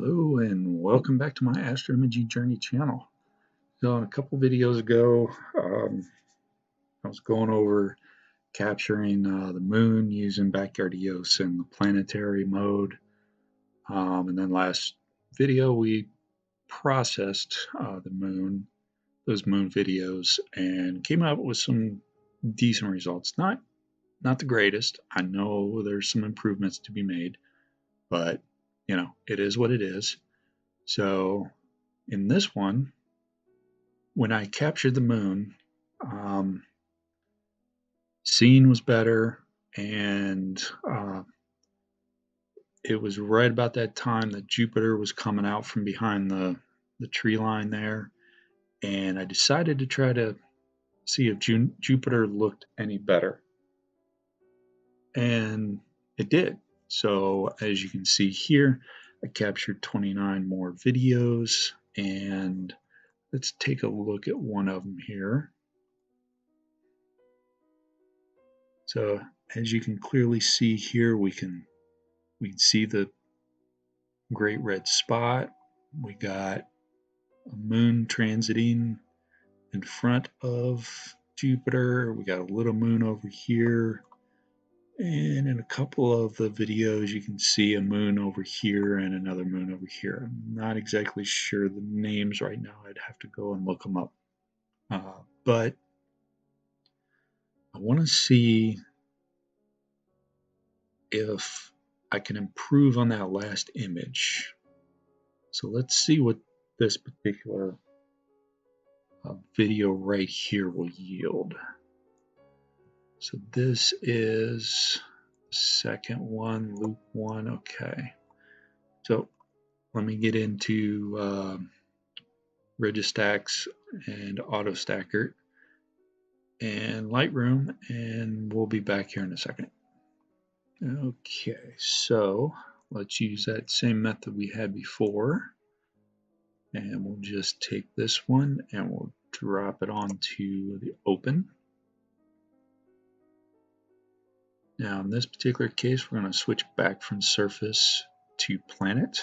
Hello and welcome back to my astroimaging journey channel. So a couple videos ago, I was going over capturing the moon using backyard EOS in the planetary mode. And then last video we processed those moon videos, and came up with some decent results. Not the greatest. I know there's some improvements to be made, but it is what it is. So in this one, when I captured the moon, scene was better, and it was right about that time that Jupiter was coming out from behind the tree line there, and I decided to try to see if Jupiter looked any better, and it did. So as you can see here, I captured 29 more videos, and let's take a look at one of them here. So as you can clearly see here, we can see the great red spot. We got a moon transiting in front of Jupiter. We got a little moon over here. And in a couple of the videos, you can see a moon over here and another moon over here. I'm not exactly sure the names right now. I'd have to go and look them up. But I want to see if I can improve on that last image. So let's see what this particular video right here will yield. So this is second one, loop one. Okay. So let me get into Registax and AutoStakkert and Lightroom, and we'll be back here in a second. Okay, so let's use that same method we had before, and we'll just take this one and we'll drop it onto the open. Now in this particular case, we're going to switch back from surface to planet,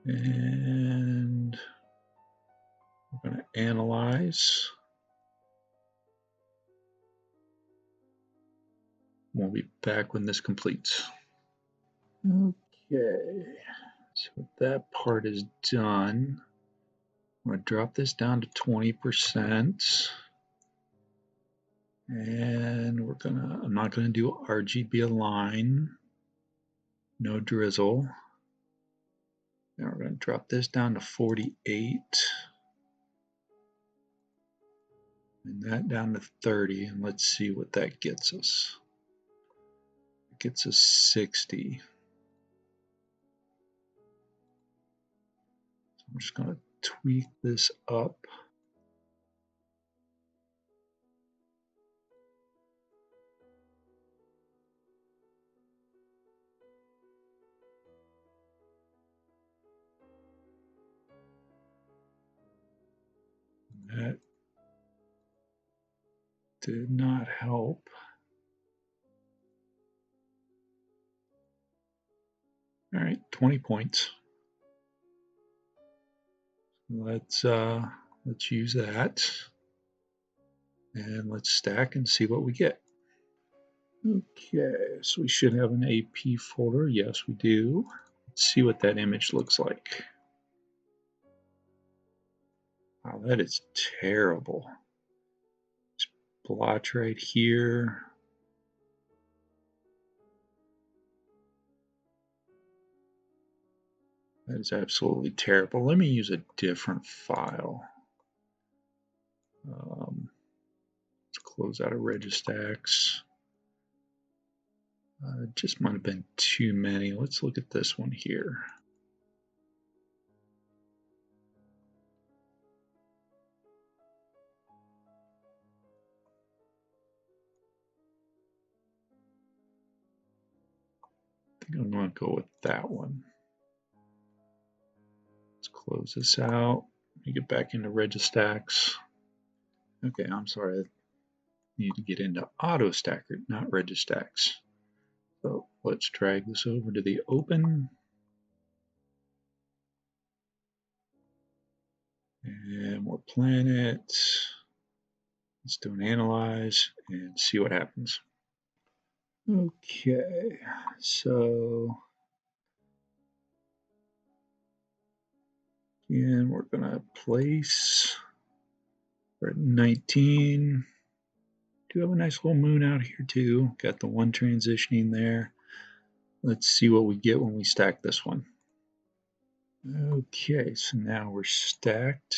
and we're going to analyze. We'll be back when this completes. Okay, so that part is done. I'm going to drop this down to 20%. And I'm not going to do RGB align, no drizzle. Now we're going to drop this down to 48. And that down to 30. And let's see what that gets us. It gets us 60. So I'm just going to tweak this up. That did not help. All right, 20 points. Let's use that, and let's stack and see what we get. Okay, so we should have an AP folder. Yes, we do. Let's see what that image looks like. Wow, that is terrible. Splotch right here. That is absolutely terrible. Let me use a different file. Let's close out of Registax. It just might have been too many. Let's look at this one here. I think I'm going to go with that one. Let's close this out. Let me get back into Registax. Okay, I'm sorry. I need to get into AutoStakkert, not Registax. So Let's drag this over to the open. And more planets. Let's do an analyze and see what happens. Okay, so again, we're going to place, we're at 19. Do have a nice little moon out here too. Got the one transitioning there. Let's see what we get when we stack this one. Okay, so now we're stacked.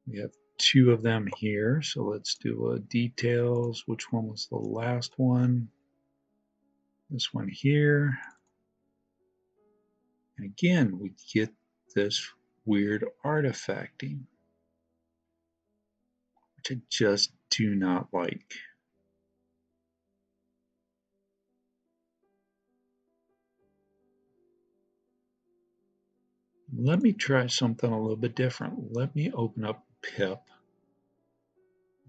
We have two of them here, so let's do details. Which one was the last one? This one here. And again, we get this weird artifacting, which I just do not like. Let me try something a little bit different. Let me open up PIP,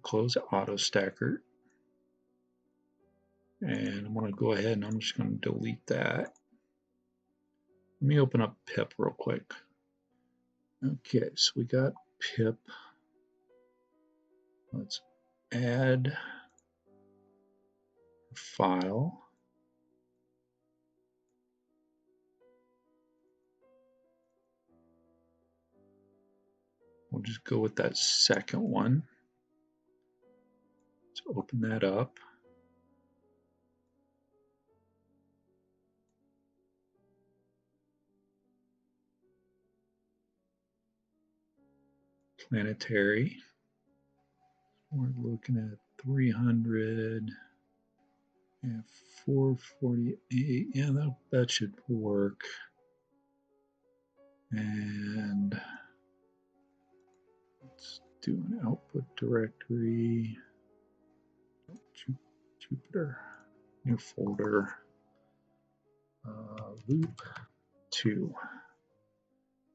close AutoStakkert, and I'm going to go ahead and I'm just going to delete that. Let me open up PIP real quick. Okay, so we got PIP. Let's add a file. We'll just go with that second one. Let's open that up. Planetary. We're looking at 300 and 448. Yeah, that should work. And let's do an output directory. Jupiter, new folder, loop 2.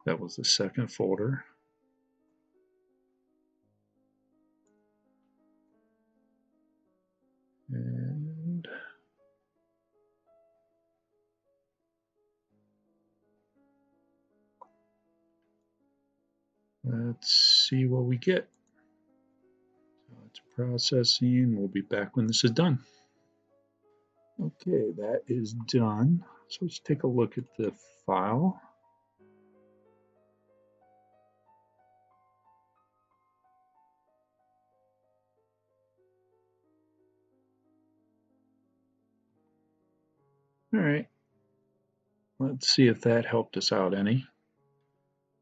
That was the second folder. And let's see what we get. So it's processing. We'll be back when this is done. Okay, that is done. So let's take a look at the file. All right, let's see if that helped us out any.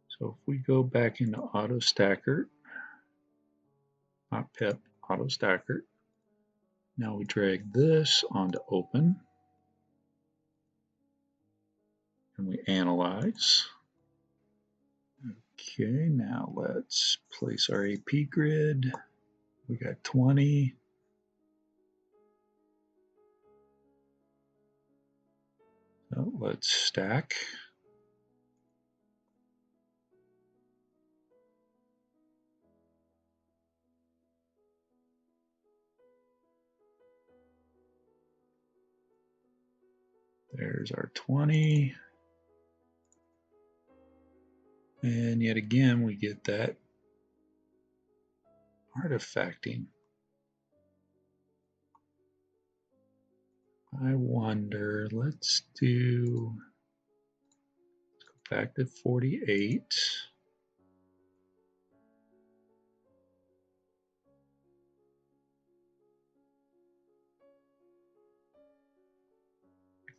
So if we go back into AutoStakkert, not PIP, AutoStakkert, now we drag this onto open, and we analyze. Okay, now let's place our AP grid. We got 20. So let's stack. There's our 20. And yet again, we get that artifacting. I wonder, let's go back to 48.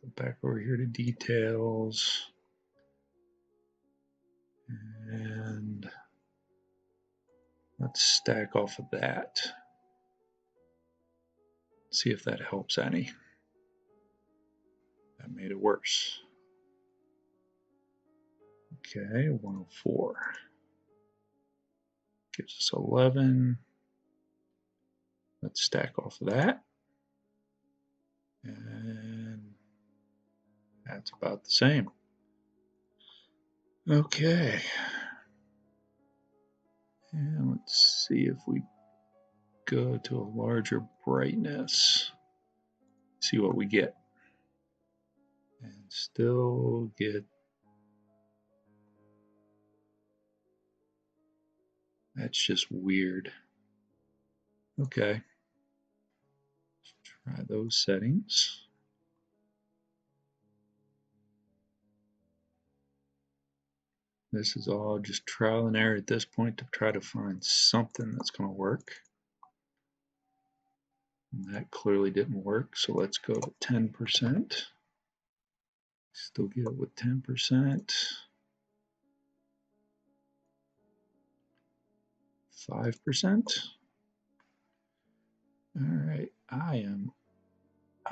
Go back over here to details. And let's stack off of that. See if that helps any. That made it worse. Okay, 104. Gives us 11. Let's stack off of that. And that's about the same. Okay. And let's see if we go to a larger brightness. See what we get. and still get, that's just weird. Okay, let's try those settings. This is all just trial and error at this point to try to find something that's going to work. And that clearly didn't work, so let's go to 10%. Still get it with 10%. 5%. All right, I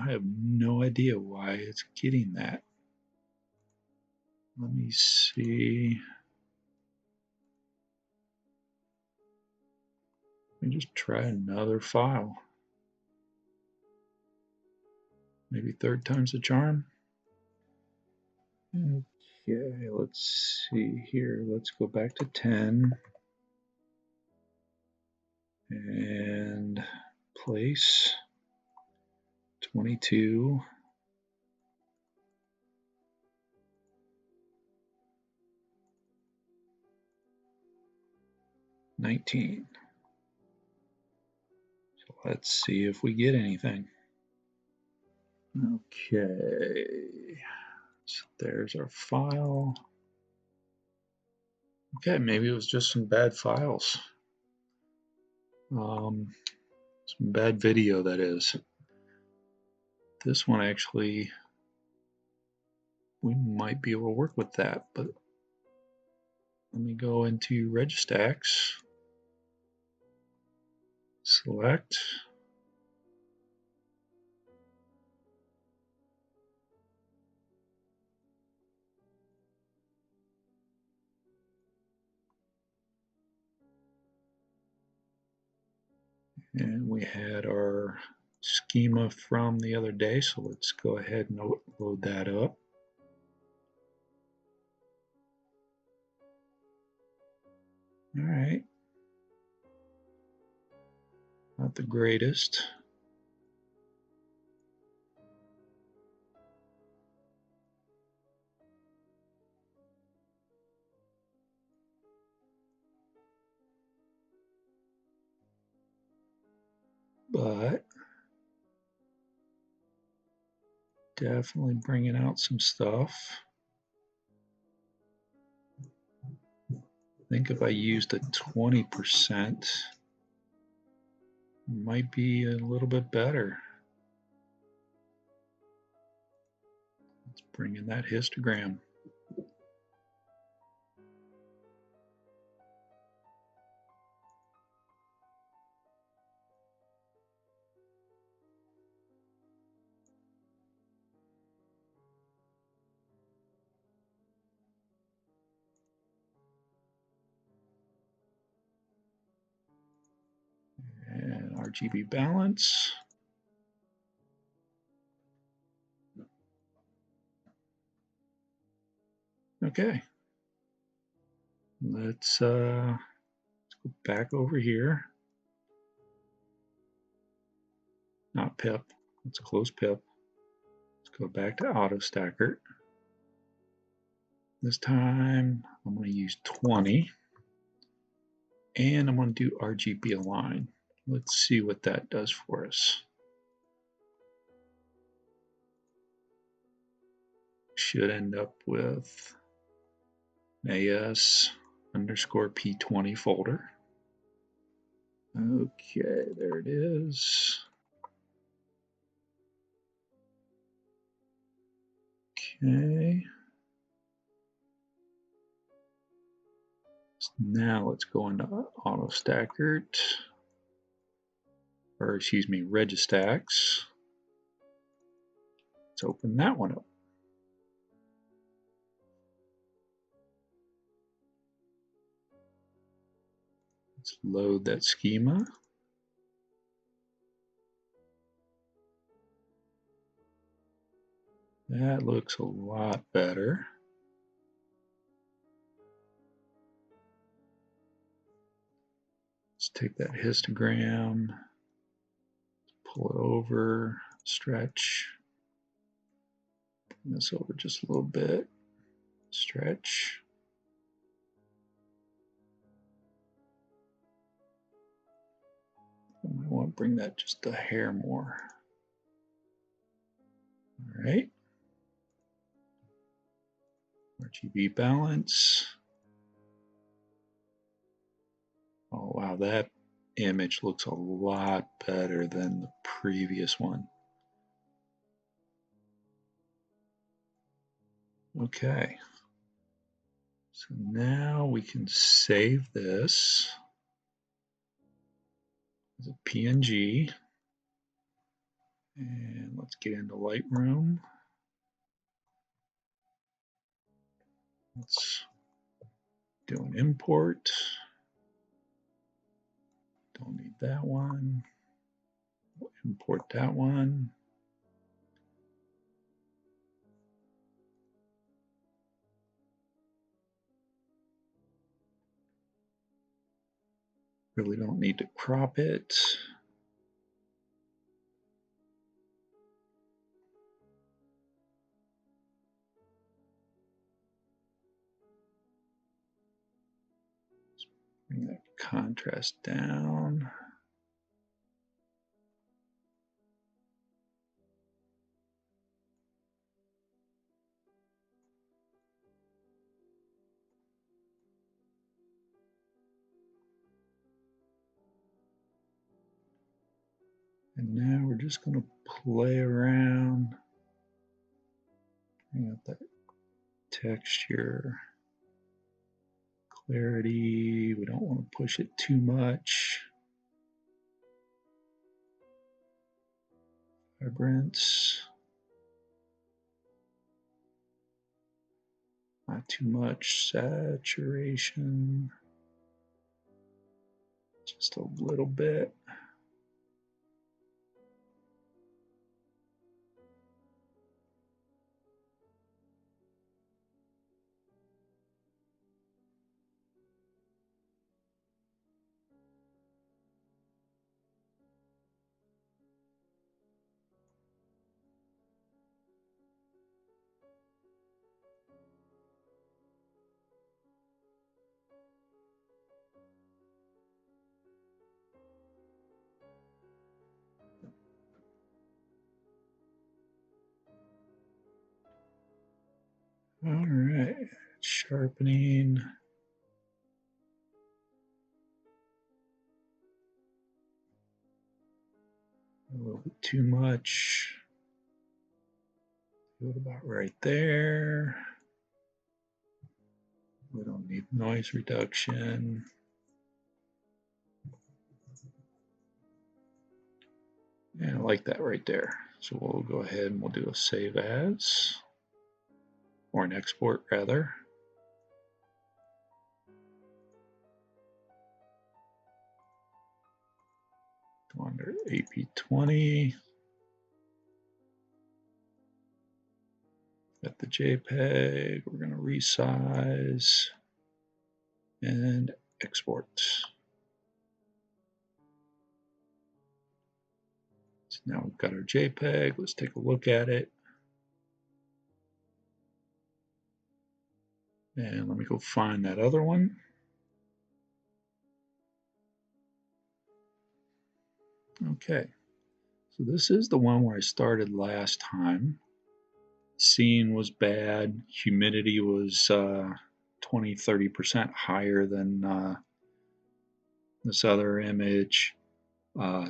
have no idea why it's getting that. Let me see. Let me just try another file. Maybe third time's the charm. Okay, let's see here. Let's go back to 10 and place 22. $19. So let's see if we get anything. Okay, so there's our file. Okay, maybe it was just some bad files. Some bad video, that is. This one actually, we might be able to work with that, but let me go into Registax, select, and we had our schema from the other day, so let's go ahead and load that up. All right, not the greatest. But definitely bringing out some stuff. I think if I used a 20%, it might be a little bit better. Let's bring in that histogram. And RGB balance. Okay. Let's go back over here. Not pip. Let's close pip. Let's go back to AutoStakkert. This time I'm going to use 20. And I'm going to do RGB align. Let's see what that does for us. Should end up with AS_P20 folder. Okay, there it is. Okay. So now let's go into AutoStakkert, or excuse me, Registax. Let's open that one up. Let's load that schema. That looks a lot better. Let's take that histogram, pull it over, stretch. this over just a little bit. Stretch. I might want to bring that just a hair more. All right. RGB balance. Oh wow, that image looks a lot better than the previous one. Okay. So now we can save this as a PNG. And let's get into Lightroom. Let's do an import. Don't need that one. We'll import that one. Really don't need to crop it. Bring that contrast down. And now we're just going to play around. Bring out that texture, clarity. We don't want to push it too much. Vibrance. Not too much saturation. Just a little bit. All right, sharpening. A little bit too much. Do it about right there. We don't need noise reduction. Yeah, I like that right there. So we'll go ahead and we'll do a save as, or an export rather. Go under AP20. Got the JPEG. We're going to resize and export. So now we've got our JPEG. Let's take a look at it. And let me go find that other one. Okay, so this is the one where I started last time. Scene was bad. Humidity was 20–30% higher than this other image.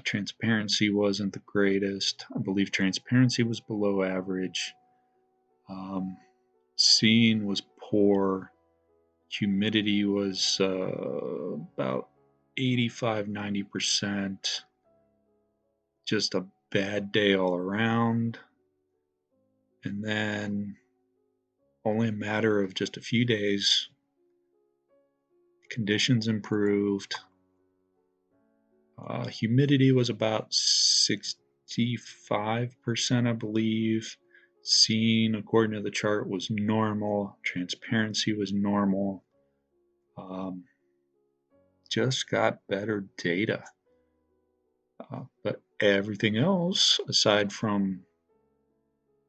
Transparency wasn't the greatest. I believe transparency was below average. Scene was poor. Humidity was about 85–90%. Just a bad day all around. And then only a matter of just a few days, conditions improved. Humidity was about 65%, I believe. Scene, according to the chart, was normal. Transparency was normal. Just got better data. But everything else, aside from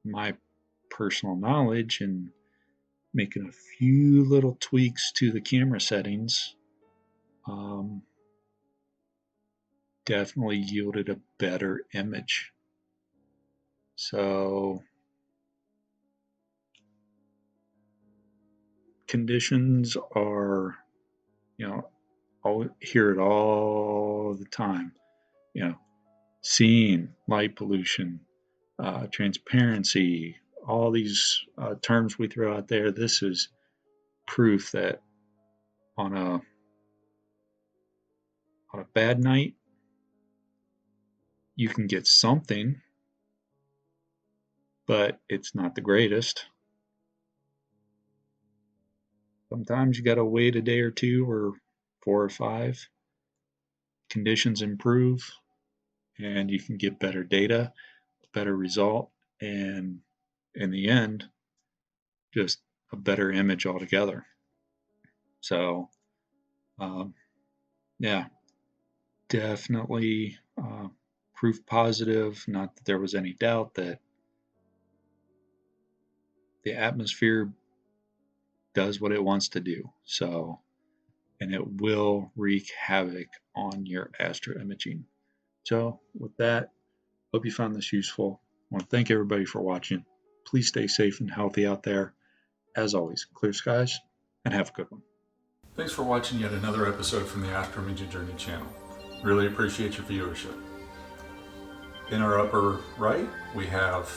my personal knowledge and making a few little tweaks to the camera settings, definitely yielded a better image. So conditions are, I'll hear it all the time, seeing, light pollution, transparency, all these terms we throw out there. This is proof that on a bad night, you can get something, but it's not the greatest. Sometimes you got to wait a day or two or 4 or 5. Conditions improve and you can get better data, better result, and in the end, just a better image altogether. So, yeah, definitely proof positive. Not that there was any doubt that the atmosphere does what it wants to do. So, and it will wreak havoc on your astro imaging. So, with that, hope you found this useful. I want to thank everybody for watching. Please stay safe and healthy out there. As always, clear skies and have a good one. Thanks for watching yet another episode from the Astro Imaging Journey channel. Really appreciate your viewership. In our upper right, we have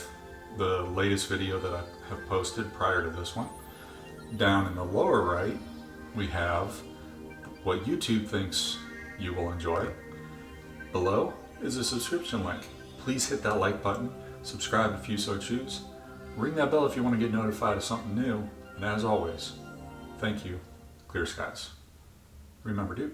the latest video that I have posted prior to this one. Down in the lower right, we have what YouTube thinks you will enjoy. Below is a subscription link. Please hit that like button, subscribe if you so choose, ring that bell if you want to get notified of something new, and as always, thank you, clear skies. Remember to